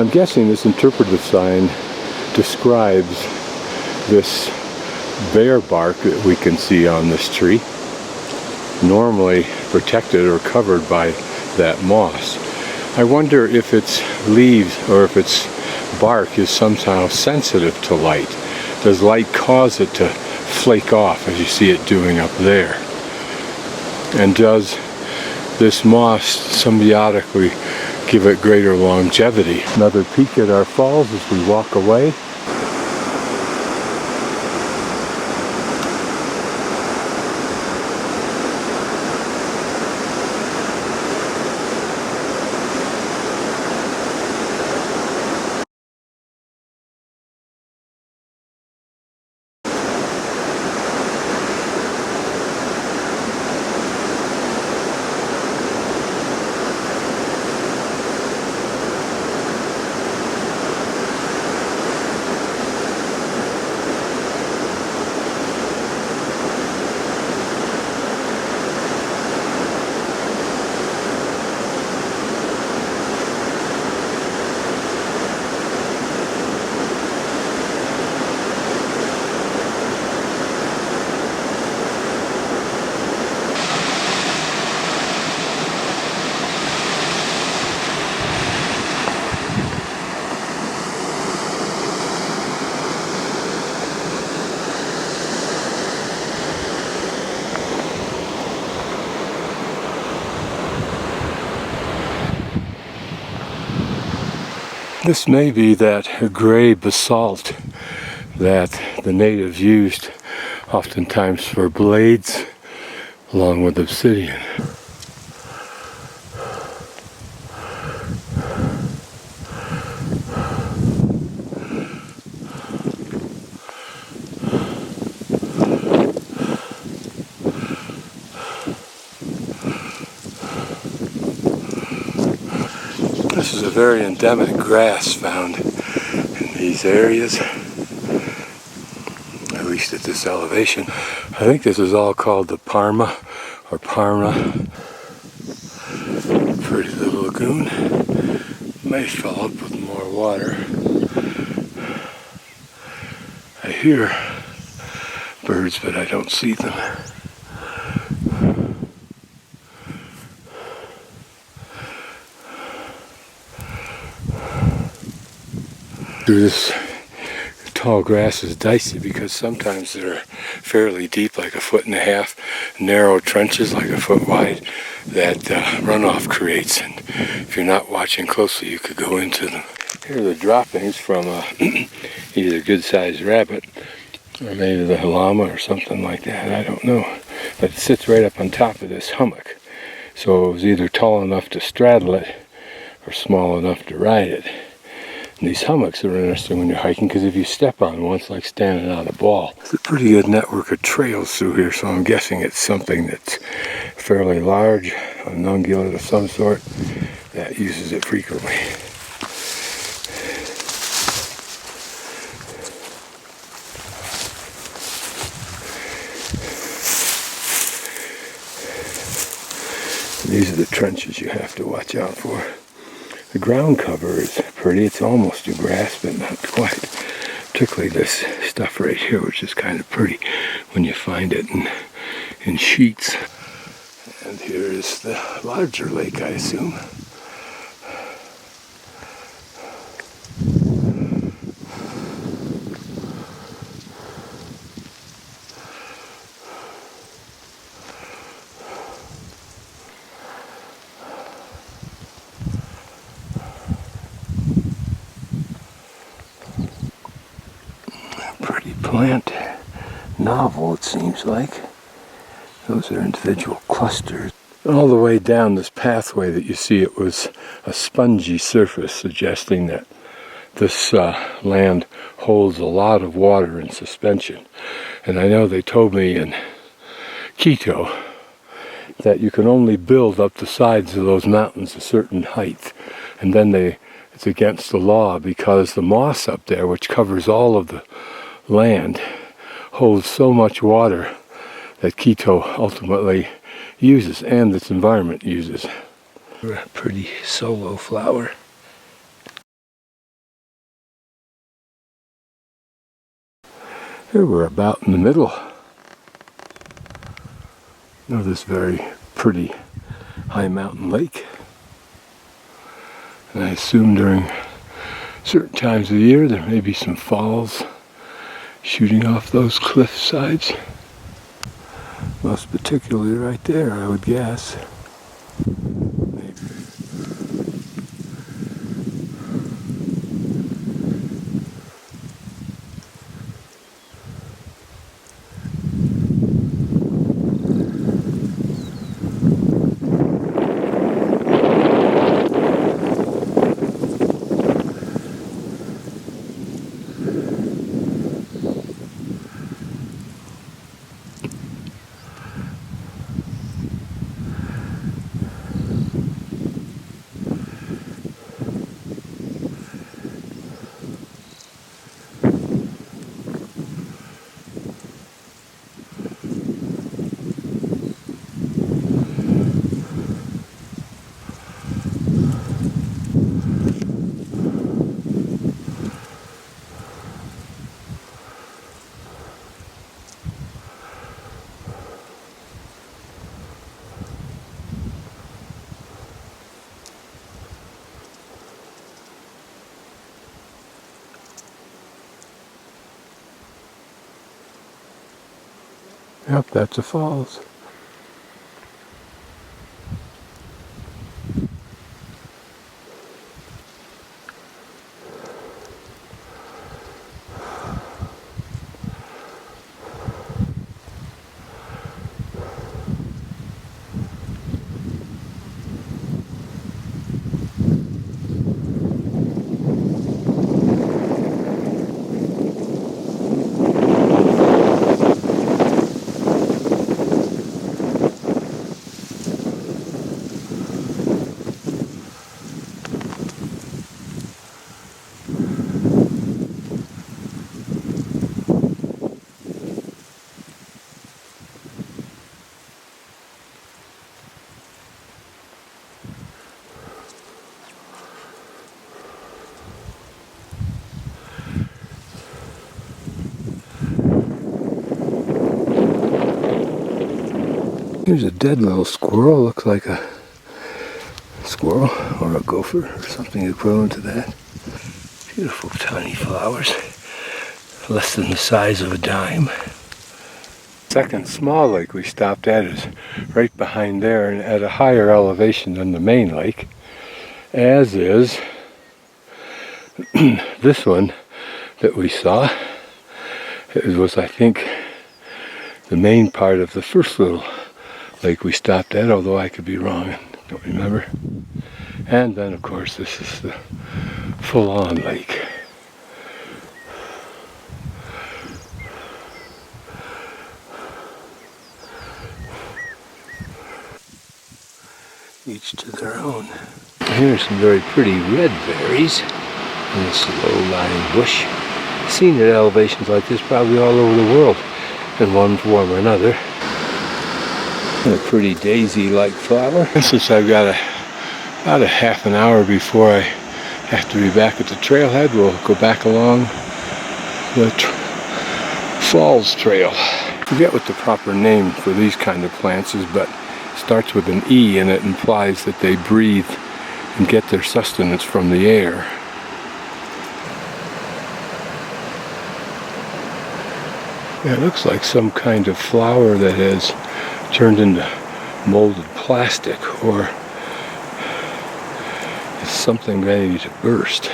I'm guessing this interpretive sign describes this bare bark that we can see on this tree, normally protected or covered by that moss. I wonder if its leaves or if its bark is somehow sensitive to light. Does light cause it to flake off as you see it doing up there? And does this moss symbiotically give it greater longevity? Another peek at our falls as we walk away. This may be that gray basalt that the natives used oftentimes for blades along with obsidian. This is a very endemic grass found in these areas, at least at this elevation. I think this is all called the Parma or Parma. Pretty little lagoon. May fill up with more water. I hear birds, but I don't see them. Through this tall grass is dicey because sometimes they're fairly deep, like 1.5 feet, narrow trenches like 1 foot wide that runoff creates, and if you're not watching closely you could go into them. Here are the droppings from either a good-sized rabbit or maybe the llama or something like that, I don't know, but it sits right up on top of this hummock, so it was either tall enough to straddle it or small enough to ride it. And these hummocks are interesting when you're hiking because if you step on one, it's like standing on a ball. It's a pretty good network of trails through here, so I'm guessing it's something that's fairly large, an ungulate of some sort that uses it frequently. These are the trenches you have to watch out for. The ground cover is pretty. It's almost a grass, but not quite. Particularly this stuff right here, which is kind of pretty when you find it in sheets. And here is the larger lake, I assume. Plant novel, it seems like. Those are individual clusters. All the way down this pathway that you see, it was a spongy surface, suggesting that this land holds a lot of water in suspension. And I know they told me in Quito that you can only build up the sides of those mountains a certain height, and then it's against the law because the moss up there, which covers all of the land, holds so much water that Quito ultimately uses and its environment uses. A pretty solo flower. Here we're about in the middle of this very pretty high mountain lake. And I assume during certain times of the year there may be some falls shooting off those cliff sides. Most particularly right there, I would guess. Maybe. Yep, that's a falls. Here's a dead little squirrel. Looks like a squirrel or a gopher or something equivalent to that. Beautiful tiny flowers. Less than the size of a dime. Second small lake we stopped at is right behind there and at a higher elevation than the main lake. As is this one that we saw. It was, I think, the main part of the first little lake we stopped at, although I could be wrong, don't remember. And then of course this is the full-on lake. Each to their own. Here's some very pretty red berries in this low-lying bush. Seen at elevations like this probably all over the world in one form or another. And a pretty daisy-like flower. And since I've got about a half an hour before I have to be back at the trailhead, we'll go back along the Falls Trail. I forget what the proper name for these kind of plants is, but it starts with an E and it implies that they breathe and get their sustenance from the air. Yeah, it looks like some kind of flower that has turned into molded plastic or is something ready to burst.